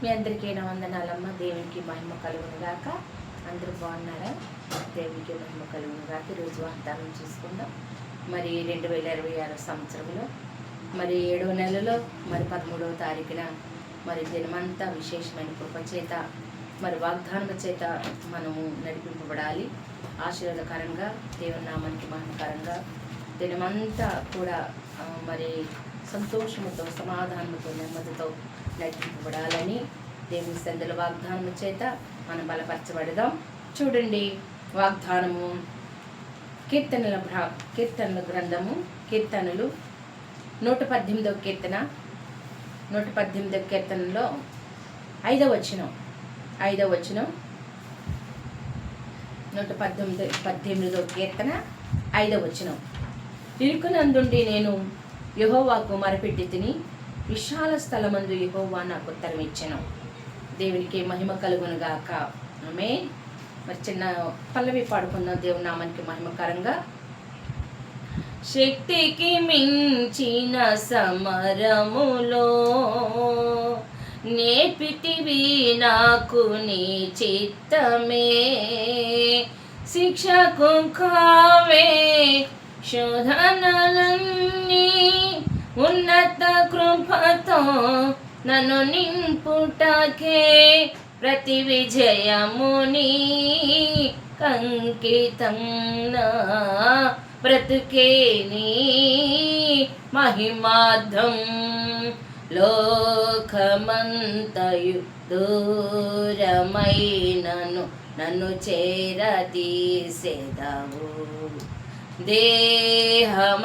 మీ అందరికీ నా వందనాలమ్మ. దేవునికి మహిమ కలుగును గాక. అందరూ బాగున్నారా? దేవునికి మహిమ కలుగును గాక. ఈరోజు వాగ్దానం చూసుకుందాం. మరి 2026 సంవత్సరంలో మరి 7వ నెలలో మరి 13వ తారీఖున మరి దినమంతా విశేషమైన కృప చేత మరి వాగ్దానం చేత మనము నడిపింపబడాలి. ఆశీర్వాదకరంగా దేవుని నామానికి మహిమకరంగా దినమంతా కూడా మరి సంతోషముతో సమాధానంతో నెమ్మదితో నడిపింపబడాలని దేవుని సందుల వాగ్దానం చేత మనం బలపరచబడదాం. చూడండి, వాగ్దానము కీర్తనల గ్రంథము కీర్తనలు 118వ కీర్తన 118వ కీర్తనలో 5వ వచనం 118వ కీర్తన 5వ వచనం. ఇరుకునందుండి నేను యెహోవాకు మొరపెట్టి తిని, విశాల స్థలమందు యెహోవా నాకు ఉత్తరం ఇచ్చెను. దేవునికి మహిమ కలుగును గాక. ఆమేన్. మరి చిన్న పల్లవి పాడుకుందాం దేవుని నామానికి మహిమకరంగా. శక్తికి మించిన సమరములో నేర్పితివి నాకు నీ చిత్తమే, శిక్షకు కావే శోధనలన్నీ, ఉన్నత కృపతో నన్ను నింపుటకే ప్రతి విజయముని కంకితం నా బ్రతుకే నీ మహిమార్థం. లోకమంతయు దూరమైనను నన్ను చేరతీసెదవు, దేహమంతయు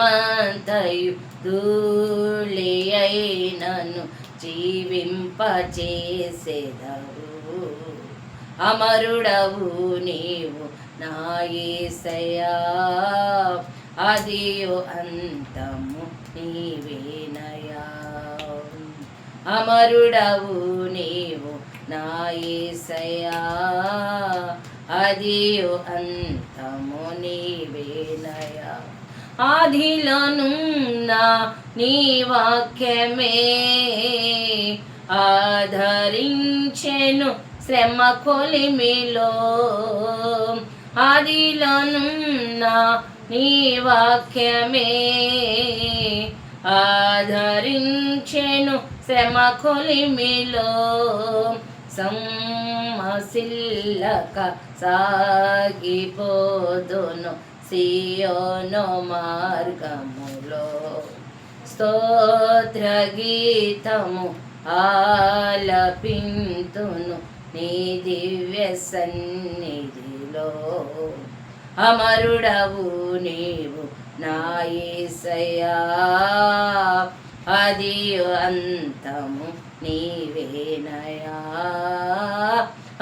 ధూళి అయినను జీవింపచేసెదవు. అమరుడవు నీవు నా యేసయ్యా, ఆదియు అంతము నీవేనయ్యా. అమరుడవు నీవు నా యేసయ్యా, ఆదియు అంతము నీవేనయ్యా. ఆదిలోనున్న నీ వాక్యమే ఆధరించెను శ్రమ కొలిమిలో, ఆదిలోనున్న నీ వాక్యమే ఆధరించెను శ్రమ కొలిమిలో, సమ్మసిల్లక సాగిపోదును సియోను మార్గములో, స్తోత్ర గీతము ఆలపింతును నీ దివ్య సన్నిధిలో. అమరుడవు నీవు నా యేసయ్యా, ఆదియు అంతము నీవేనయ్యా.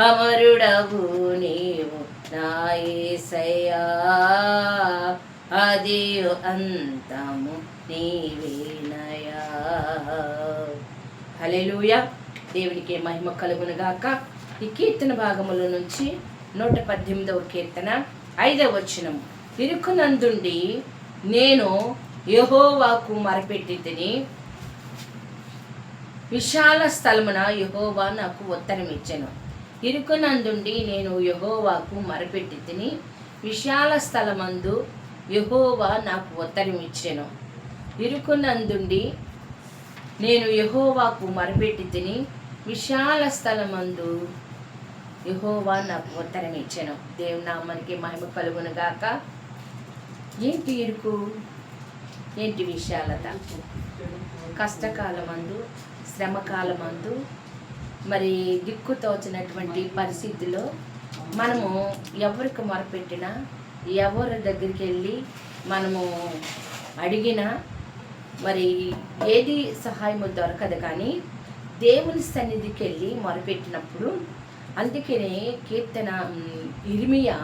అమరుడవు నీవు నా యేసయ్యా, ఆదియు అంతము నీవేనయ్యా. హల్లెలూయా. దేవునికి మహిమ కలుగును గాక. ఈ కీర్తన భాగముల నుంచి 118వ కీర్తన 5వ వచనం. ఇరుకునందుండి నేను యెహోవాకు మొరపెట్టి తిని, విశాల స్థలమున యెహోవా నాకు ఉత్తరం ఇచ్చెను. ఇరుకునందుండి నేను యెహోవాకు మొరపెట్టి తిని, విశాల స్థలమందు యెహోవా నాకు ఉత్తరం ఇచ్చెను. ఇరుకునందుండి నేను యెహోవాకు మొరపెట్టి తిని, విశాల స్థలమందు యెహోవా నాకు ఉత్తరం ఇచ్చెను. దేవుని నామానికి మహిమ కలుగును గాక. ఏంటి ఇరుకు? ఏంటి విశాలత? కష్టకాలమందు, శ్రమకాలమందు, మరి దిక్కు తోచినటువంటి పరిస్థితిలో మనము ఎవరికి మొరపెట్టినా, ఎవరి దగ్గరికి వెళ్ళి మనము అడిగినా మరి ఏది సహాయము దొరకదు. కానీ దేవుని సన్నిధికి వెళ్ళి మొరపెట్టినప్పుడు, అందుకనే కీర్తన ఇర్మియా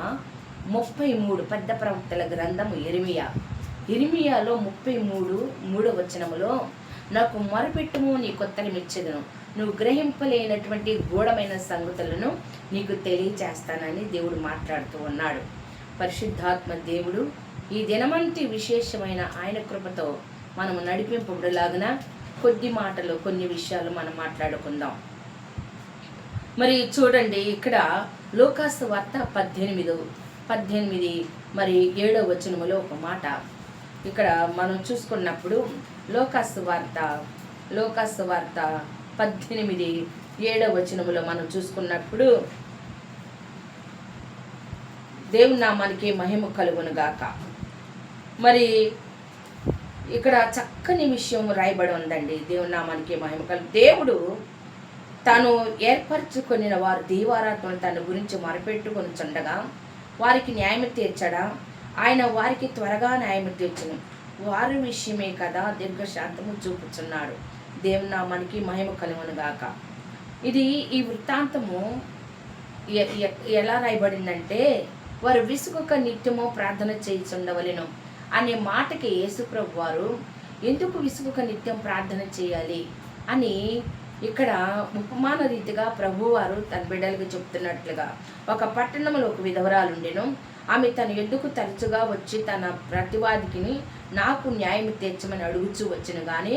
33 పెద్ద ప్రవక్తల గ్రంథము ఇర్మియాలో 33:3 వచనములో, నాకు మొరపెట్టుము నీకు ఉత్తరం ఇచ్చెదను, నువ్వు గ్రహింపలేనటువంటి గూఢమైన సంగతులను నీకు తెలియచేస్తానని దేవుడు మాట్లాడుతూ ఉన్నాడు. పరిశుద్ధాత్మ దేవుడు ఈ దినమంతి విశేషమైన ఆయన కృపతో మనము నడిపింపబడలాగున కొద్ది మాటలు కొన్ని విషయాలు మనం మాట్లాడుకుందాం. మరి చూడండి, ఇక్కడ లూకాసు వార్త 18 మరి 7వ వచనములో ఒక మాట ఇక్కడ మనం చూసుకున్నప్పుడు లూకాసు వార్త 18:7 వచనములో మనం చూసుకున్నప్పుడు, దేవుని నామానికి మహిమ కలుగును గాక. మరి ఇక్కడ చక్కని విషయం రాయబడి ఉందండి. దేవుని నామానికి మహిమ కలుగు. దేవుడు తాను ఏర్పరచుకొనిన వారు దీవారాత్మను తన గురించి మొరపెట్టుకొని చుండగా వారికి న్యాయం తీర్చడా, ఆయన వారికి త్వరగా న్యాయం తీర్చును, వారి విషయమే కదా దీర్ఘశాంతము చూపుచున్నాడు. దేవుని నామానికి మహిమ కలుగును గాక. ఇది ఈ వృత్తాంతము ఎలా రాయబడిందంటే, వారు విసుగక నిత్యము ప్రార్థన చేయుచుండవలెను అనే మాటకి యేసుప్రభు వారు ఎందుకు విసుగక నిత్యం ప్రార్థన చేయాలి అని ఇక్కడ ఉపమాన రీతిగా ప్రభువారు తన బిడ్డలకు చెప్తున్నట్లుగా, ఒక పట్టణంలో ఒక విధవరాలు ఉండెను. ఆమె తన ఎద్దుకు తరచుగా వచ్చి తన ప్రతివాదికిని నాకు న్యాయం తీర్చమని అడుగుచూ వచ్చును, కానీ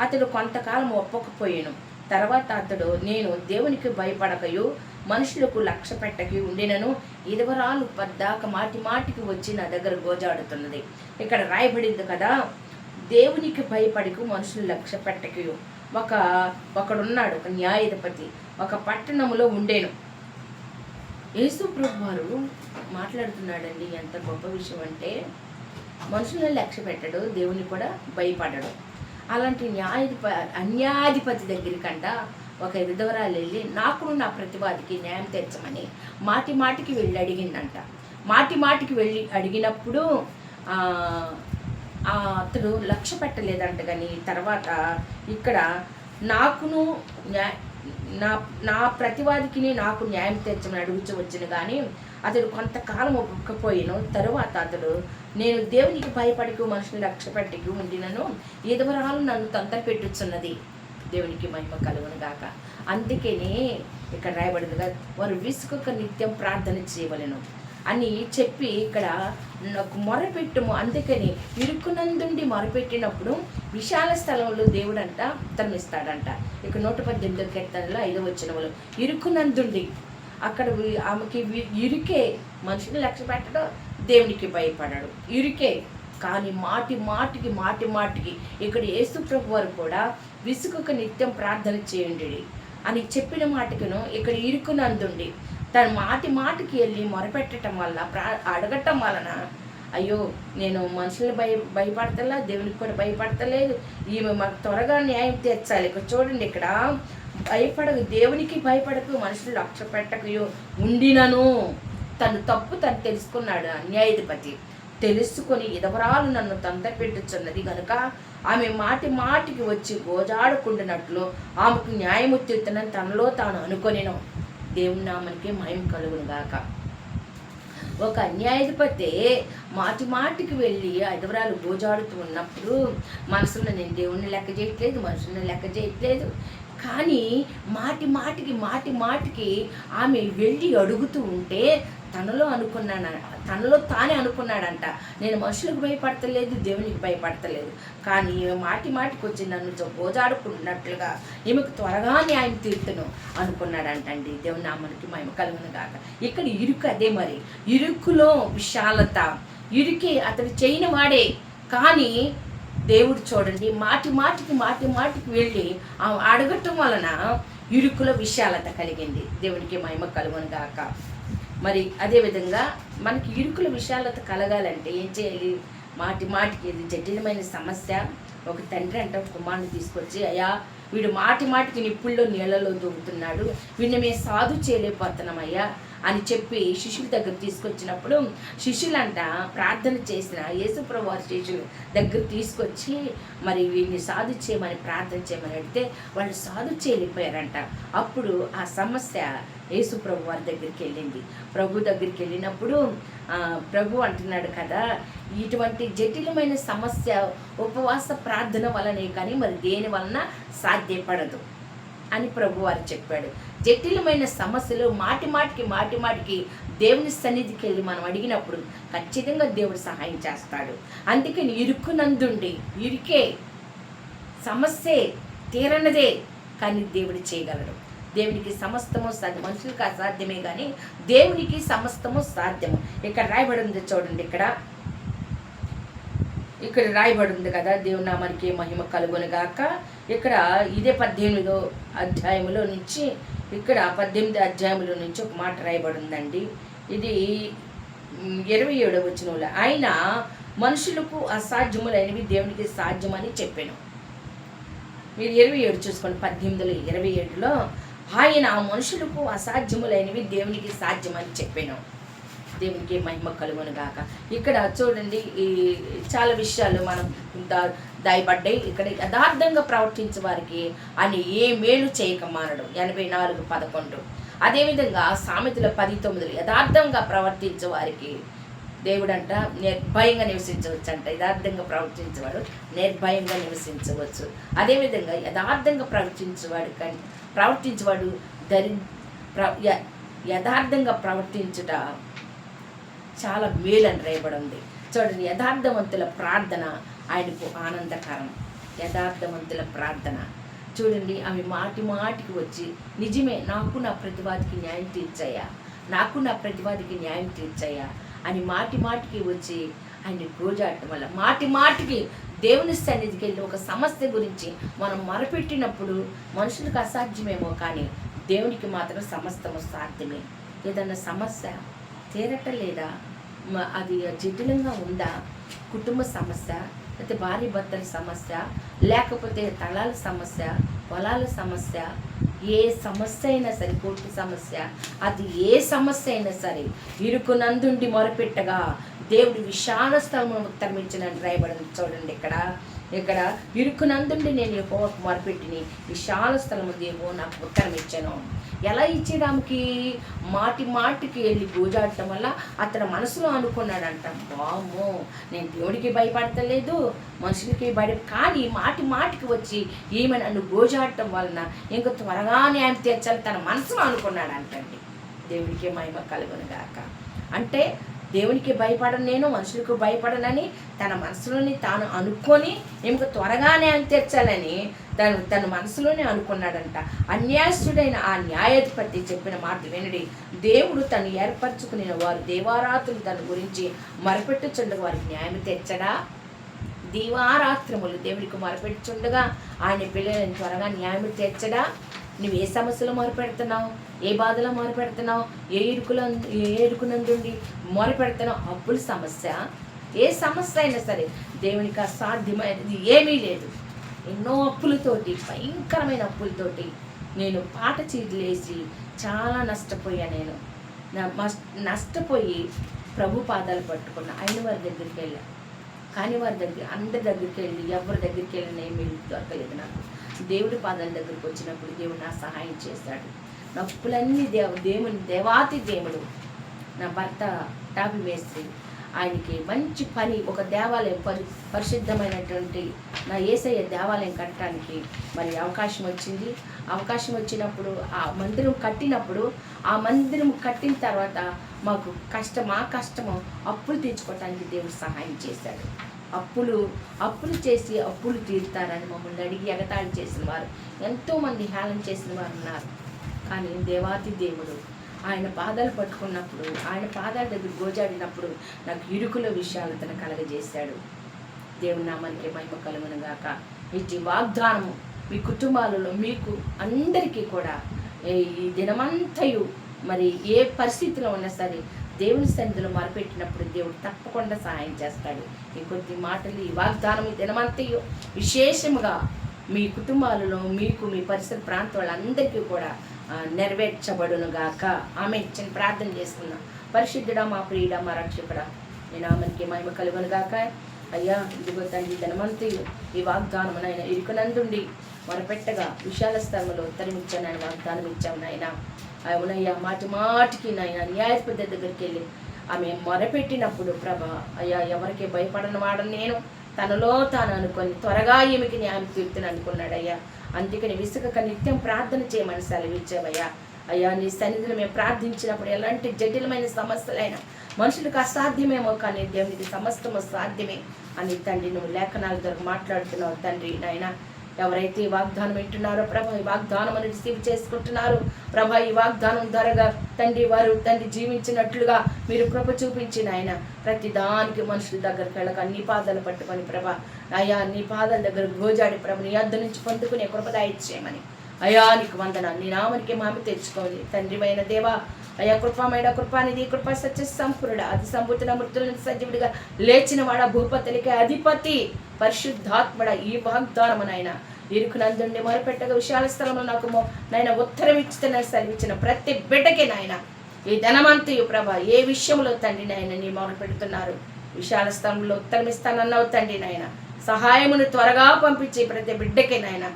అతడు కొంతకాలం ఒప్పకపోయాను. తర్వాత అతడు, నేను దేవునికి భయపడకయు మనుషులకు లక్ష్య పెట్టకి ఉండినను విధవరాలు పద్దాక మాటికి వచ్చి నా దగ్గర గోజాడుతున్నది. ఇక్కడ రాయబడింది కదా, దేవునికి భయపడకు మనుషులు లక్ష్య పెట్టకయు. ఒకడున్నాడు, ఒక న్యాయాధిపతి ఒక పట్టణంలో ఉండేను. యేసు ప్రభు వారు మాట్లాడుతున్నాడండి. ఎంత గొప్ప విషయం అంటే, మనుషులను లక్ష్య పెట్టడు, దేవుని కూడా భయపడడు. అలాంటి అన్యాయాధిపతి దగ్గరికంట ఒక విధవరాలు వెళ్ళి నాకు నా ప్రతివాదికి న్యాయం తీర్చమని మాటికి వెళ్ళి అడిగిందంట. మాటికి వెళ్ళి అడిగినప్పుడు అతడు లక్ష్య పెట్టలేదంట. కానీ తర్వాత ఇక్కడ నాకును నా ప్రతివాదికి నాకు న్యాయం తీర్చమని అడుగుచూ వచ్చిన, కానీ అతడు కొంతకాలం ఒప్పుకపోయిను. తరువాత అతడు, నేను దేవునికి భయపడికు మనుషులు లక్ష్య పెట్టకు ఉండినను విధవరాలు నన్ను తొందర పెట్టుచున్నది. దేవునికి మహిమ కలుగును గాక. అందుకని ఇక్కడ రాయబడిందిగా, వారు విసుగక నిత్యం ప్రార్థన చేయవలెను అని చెప్పి ఇక్కడ నాకు మొరపెట్టుము. అందుకని ఇరుకునందుండి మొరపెట్టినప్పుడు విశాల స్థలంలో దేవుడు అంట ఉత్తరమిస్తాడంట. ఇక 118 కీర్తనలో 5వ వచనములో ఇరుకునందుండి, అక్కడ ఆమెకి ఇరుకే, మనుషుని లక్ష్య పెట్టడం, దేవునికి భయపడడు, ఇరుకే. కానీ మాటికి ఇక్కడ యేసు ప్రభు వారు కూడా విసుగక నిత్యం ప్రార్థన చేయండి అని చెప్పిన మాటకును ఇక్కడ ఇరుకునందుండి తను మాటికి వెళ్ళి మొరపెట్టడం వల్ల అడగటం వలన, అయ్యో నేను మనుషుల్ని భయపడతలా, దేవునికి కూడా భయపడతలేదు, ఈమె మాకు త్వరగా న్యాయం తీర్చాలి. ఇక్కడ చూడండి, ఇక్కడ భయపడకు, దేవునికి భయపడకు మనుషులు లక్ష్య పెట్టకు ఉండినను తను తప్పు తను తెలుసుకున్నాడు. న్యాయాధిపతి తెలుసుకొని విధవరాలు నన్ను తొందర పెట్టుచున్నది కనుక ఆమె మాటికి వచ్చి గోజాడుకుంటున్నట్లు ఆమెకు న్యాయము తీర్చునని తనలో తాను అనుకొనెను. దేవుని నామానికి మహిమ కలుగును గాక. ఒక న్యాయాధిపతి మాటికి వెళ్ళి విధవరాలు గోజాడుతూ ఉన్నప్పుడు మనసులో, నేను దేవుణ్ణి లెక్క చేయట్లేదు, మనుషుల్ని లెక్క చేయట్లేదు, కానీ మాటికి ఆమె వెళ్ళి అడుగుతూ ఉంటే తనలో తానే అనుకున్నాడంట, నేను మనుషులకు భయపడతలేదు, దేవునికి భయపడతలేదు, కానీ ఈమె మాటికి వచ్చి నన్ను గోజాడుకున్నట్లుగా ఈమెకు త్వరగా న్యాయం తీర్చును అనుకున్నాడంటండి. దేవుని నామానికి మహిమ కలుగును గాక. ఇక్కడ ఇరుకు అదే, మరి ఇరుకులో విశాలత, ఇరుకే అతడు చేయని వాడే, కానీ దేవుడు చూడండి మాటికి వెళ్ళి అడగటం వలన ఇరుకులో విశాలత కలిగింది. దేవునికి మహిమ కలుగును గాక. మరి అదేవిధంగా మనకి ఇరుకుల విశాలత కలగాలంటే ఏం చేయాలి? మాటికి ఇది జటిలమైన సమస్య. ఒక తండ్రి అంటే కుమారుని తీసుకొచ్చి, అయ్యా వీడు మాటికి నిప్పుల్లో నీళ్ళలో దూకుతున్నాడు, వీడిని మేము సాధు చేయలేకపోతున్నామయ్యా అని చెప్పి శిష్యుల దగ్గర తీసుకొచ్చినప్పుడు, శిష్యులంట ప్రార్థన చేసిన యేసుప్రభు వారి శిష్యుల దగ్గర తీసుకొచ్చి మరి వీడిని సాధు చేయమని ప్రార్థన చేయమని అడిగితే వాళ్ళు సాధు చేయలేకపోయారంట. అప్పుడు ఆ సమస్య యేసుప్రభు వారి దగ్గరికి వెళ్ళింది. ప్రభు దగ్గరికి వెళ్ళినప్పుడు ప్రభు అంటున్నాడు కదా, ఇటువంటి జటిలమైన సమస్య ఉపవాస ప్రార్థన వలనే కానీ మరి దేని వలన సాధ్యపడదు అని ప్రభు వారు చెప్పాడు. జటిలమైన సమస్యలు మాటికి దేవుని సన్నిధికి వెళ్ళి మనం అడిగినప్పుడు ఖచ్చితంగా దేవుడు సహాయం చేస్తాడు. అందుకని ఇరుకునందుండి, ఇరుకే సమస్యే తీరనదే, కానీ దేవుడు చేయగలడు. దేవునికి సమస్తము సాధ్యం. మనుషులకు అసాధ్యమే కానీ దేవునికి సమస్తము సాధ్యము. ఇక్కడ రాయబడి ఉంది చూడండి, ఇక్కడ రాయబడి ఉంది కదా, దేవుని నామానికి మహిమ కలుగునుగాక. ఇక్కడ ఇదే 18వ అధ్యాయంలో నుంచి, ఇక్కడ 18వ అధ్యాయంలో నుంచి ఒక మాట రాయబడి ఉందండి. ఇది 27వ వచనంలో, ఆయన మనుషులకు అసాధ్యములైనవి దేవునికి సాధ్యమని చెప్పాను. మీరు 27 చూసుకోండి, 18లో 27లో, ఆయన మనుషులకు అసాధ్యములైనవి దేవునికి సాధ్యమని చెప్పాను. దేవునికి మహిమ కలుగునుగాక. ఇక్కడ చూడండి, ఈ చాలా విషయాలు మనం దాయబడ్డాయి. ఇక్కడ యథార్థంగా ప్రవర్తించే వారికి ఆయన ఏ మేలు చేయక మానడు. 84:11. అదేవిధంగా సామెతల 10:9, యథార్థంగా ప్రవర్తించే వారికి దేవుడంట నిర్భయంగా నివసించవచ్చు అంట. యథార్థంగా ప్రవర్తించేవాడు నిర్భయంగా నివసించవచ్చు. అదేవిధంగా యథార్థంగా ప్రవర్తించేవాడు యథార్థంగా ప్రవర్తించుట చాలా మేలని రాయబడి ఉంది. చూడండి, యథార్థవంతుల ప్రార్థన ఆయనకు ఆనందకరం. యథార్థవంతుల ప్రార్థన చూడండి, అవి మాటి మాటికి వచ్చి, నిజమే, నాకు నా ప్రతివాదికి న్యాయం తీర్చాయా, నాకు నా ప్రతివాదికి న్యాయం తీర్చాయా అని మాటి మాటికి వచ్చి ఆయన గోజాడటం వల్ల, మాటి మాటికి దేవుని సన్నిధికి వెళ్ళి ఒక సమస్య గురించి మనం మొరపెట్టినప్పుడు మనుషులకు అసాధ్యమేమో కానీ దేవునికి మాత్రం సమస్తము సాధ్యమే. ఏదన్నా సమస్య తీరటం లేదా, అది జటిలంగా ఉందా, కుటుంబ సమస్య, లేకపోతే భార్య భర్తల సమస్య, లేకపోతే తలాల సమస్య, పొలాల సమస్య, ఏ సమస్య అయినా సరే, కోర్టు సమస్య, అది ఏ సమస్య అయినా సరే, ఇరుకునందుండి మొరపెట్టగా దేవుడు విశాల స్థలమును ఉత్తరమించినని రాయబడింది. చూడండి, ఇక్కడ ఇరుకునందుండి నేను యెహోవాకు మొరపెట్టిని, విశాల స్థలము దేవుడు నాకు ఉత్తరం ఇచ్చాను. ఎలా ఇచ్చేదానికి? మాటి మాటికి వెళ్ళి గోజాడటం వల్ల అతను మనసులో అనుకున్నాడంట, వామ్మో, నేను దేవుడికి భయపడతలేదు, మనుషులకి కానీ మాటి మాటికి వచ్చి ఈమె నన్ను గోజాడటం వలన ఇంకా త్వరగా న్యాయం తీర్చాలి తన మనసులో అనుకున్నాడంటండి. దేవుడికి మహిమ కలుగునుగాక. అంటే దేవునికి భయపడను, నేను మనుషులకు భయపడనని తన మనసులోని తాను అనుకొని ఈమెకు త్వరగా న్యాయం తీర్చాలని తన మనసులోనే అనుకున్నాడంట. అన్యాయస్తుడైన ఆ న్యాయాధిపతి చెప్పిన మాట వినడి, దేవుడు తను ఏర్పరచుకుని వారు దేవారాత్రులు తన గురించి మొరపెట్టుచుండగా వారికి న్యాయం తీర్చడా? దీవారాత్రములు దేవుడికి మొరపెట్టుచుండగా ఆయన పిల్లలను త్వరగా న్యాయం తీర్చడా? నువ్వు ఏ సమస్యలు మొరపెడుతున్నావు, ఏ బాధలో మొరపెడుతున్నావు, ఏ ఇరుకునందుండి మొరపెడుతున్నావు? అప్పుల సమస్య, ఏ సమస్య అయినా సరే దేవునికి అసాధ్యమైనది ఏమీ లేదు. ఎన్నో అప్పులతోటి, భయంకరమైన అప్పులతోటి నేను పాట చీరలేసి చాలా నష్టపోయా. నేను నష్టపోయి ప్రభు పాదాలు పట్టుకున్న ఆయన వారి దగ్గరికి వెళ్ళా. కానీ అందరి దగ్గరికి వెళ్ళి, ఎవరి దగ్గరికి వెళ్ళినా ఏమీ దొరకలేదు నాకు. దేవుడి పాదాల దగ్గరికి వచ్చినప్పుడు దేవుడు నా సహాయం చేశాడు. నా అప్పులన్నీ దేవాతి దేవుడు, నా భర్త టాపి మేస్త్రి, ఆయనకి మంచి పని, ఒక దేవాలయం పరిశుద్ధమైనటువంటి నా యేసయ్య దేవాలయం కట్టడానికి మరి అవకాశం వచ్చింది. అవకాశం వచ్చినప్పుడు ఆ మందిరం కట్టినప్పుడు, ఆ మందిరం కట్టిన తర్వాత మాకు కష్టము అప్పులు తీర్చుకోవటానికి దేవుడు సహాయం చేశాడు. అప్పులు చేసి అప్పులు తీరుతారని మమ్మల్ని అడిగి ఎగతాళి చేసిన వారు ఎంతోమంది హేళన చేసిన వారు ఉన్నారు. కానీ దేవాతి దేవుడు ఆయన పాదాలు పట్టుకున్నప్పుడు, ఆయన పాదాల దగ్గర గోజాడినప్పుడు నాకు ఇరుకుల విషయాలు తను కలగజేశాడు. దేవుని నామానికి మహిమ కలుగునుగాక. ఇట్టి వాగ్దానము మీ కుటుంబాలలో మీకు అందరికీ కూడా ఈ దినమంతయు మరి ఏ పరిస్థితిలో ఉన్నా సరే దేవుని సన్నిధిలో మొరపెట్టినప్పుడు దేవుడు తప్పకుండా సహాయం చేస్తాడు. ఈ కొద్ది మాటలు, ఈ వాగ్దానం ఈ దినమంతయు విశేషముగా మీ కుటుంబాలలో మీకు, మీ పరిసర ప్రాంత వాళ్ళందరికీ కూడా నెరవేర్చబడునుగాక. ఆమె చిన్న ప్రార్థన చేసుకున్నాం. పరిశుద్ధుడా, మా ప్రియుడా, మా రక్షకుడా, నీ నామానికి మహిమ కలుగునుగాక. అయ్యా, ఇదిగో తండ్రి, ధనమంతయు ఈ వాగ్దానం నాయన ఇరుకునందుండి మొరపెట్టగా విశాల స్థలంలో ఉత్తరమిచ్చాను, ఆయన వాగ్దానం ఇచ్చాము నాయన. అవునయ్యా, మాటికి నాయన న్యాయపద్ధతి దగ్గరికి వెళ్ళి ఆమె మొరపెట్టినప్పుడు ప్రభా, అయ్యా, ఎవరికి భయపడని వాడని నేను, తనలో తాను అనుకొని త్వరగా ఈమెకి న్యాయం తీర్చుని అనుకున్నాడయ్యా. అందుకని విసుగక నిత్యం ప్రార్థన చేయమని సెలవిచ్చావయ్యా. అయ్యా, నీ సన్నిధిలో మేము ప్రార్థించినప్పుడు ఎలాంటి జటిలమైన సమస్యలైనా మనుషులకు అసాధ్యమేమో కానీ దేవునికి సమస్తము సాధ్యమే అని తండ్రి నువ్వు లేఖనాల ద్వారా మాట్లాడుతున్నావు తండ్రి. నాయన ఎవరైతే ఈ వాగ్దానం వింటున్నారో ప్రభా, ఈ వాగ్దానం రిసీవ్ చేసుకుంటున్నారో ప్రభా, ఈ వాగ్దానం ధరగా తండ్రి జీవించినట్లుగా మీరు కృప చూపించిన ఆయన ప్రతి దానికి మనుషుల దగ్గరికి వెళ్ళక నీ పాదాలు పట్టుకొని ప్రభా, అయ్యా నీ పాదాల దగ్గర గోజాడి ప్రభు నీ యొద్ద నుంచి పొందుకునే కృప దయచేయమని అయ్యా నీకు వందనాలు. నీ నామానికి మామి తెచ్చుకోవాలి తండ్రివైన దేవా. అయ్యా కృపమైన కృపానిధి, కృపా సత్య సంపూర్ణ అతి సంపూర్ణ మృతుల నుంచి సజీవుడిగా లేచిన వాడ, భూపతులకి అధిపతి, పరిశుద్ధాత్మడ ఈ వాగ్దానమునైనా ఇరుకునందుండి మొరపెట్టగా విశాల స్థలంలో నాకు నాయన ఉత్తరం ఇచ్చిన సెలవిచ్చిన ప్రతి బిడ్డకి నాయన ఈ ధనమంతయు ప్రభ ఏ విషయంలో తండ్రి నాయన నీ మొదలు పెడుతున్నారు. విశాల స్థలంలో ఉత్తరం ఇస్తానన్నావు తండ్రి నాయన. సహాయమును త్వరగా పంపించి ప్రతి బిడ్డకి నాయన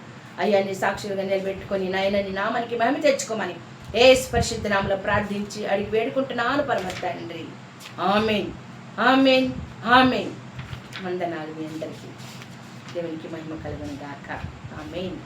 అయ్యా నీ సాక్షులుగా నిలబెట్టుకొని నాయన నీ నామానికి మహిమ తెచ్చుకోమని యేసు పరిశుద్ధ నామములో ప్రార్థించి అడిగి వేడుకుంటున్నాను పరమ తండ్రి. ఆమేన్, ఆమేన్, ఆమేన్. వందనాలు మీ అందరికీ. దేవునికి మహిమ కలుగును గాక. ఆమేన్.